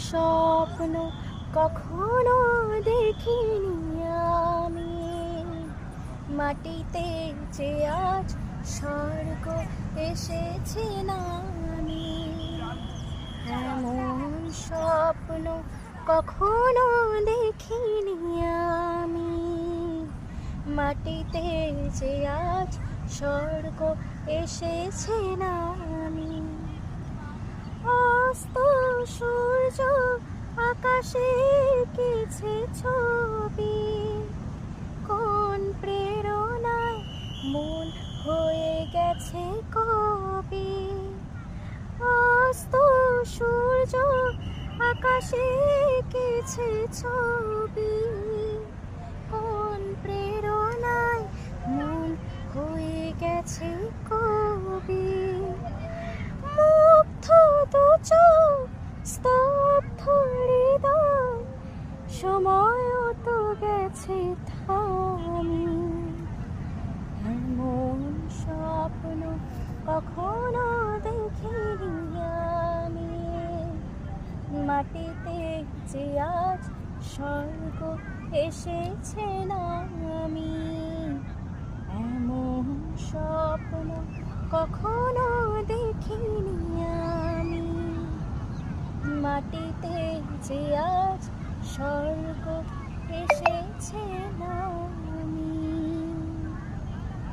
স্বপ্ন কখনো দেখিনি আমি, মাটিতে যে আজ স্বর্গ এসেছে নামি। এমন স্বপ্ন কখনো দেখিনি আমি, মাটিতে যে আজ স্বর্গ এসেছে নামি। অস্ত সূর্য আকাশে এঁকেছে ছবি, কোন প্রেরণায় মন হয়ে গেছে কবি। অস্ত সূর্য আকাশে এঁকেছে ছবি, কোন প্রেরণায় মন হয়ে গেছে কবি। মুগ্ধ দু চোখ, স্তব্ধ হৃদয়, সময়ও তো গেছে থামি। এমন স্বপ্ন কখনো দেখিনি আমি, মাটিতে যে আজ স্বর্গ এসেছে নামি। এমন স্বপ্ন কখনো দেখিনি আমি, মাটিতে যে আজ স্বর্গ এসেছে নামি।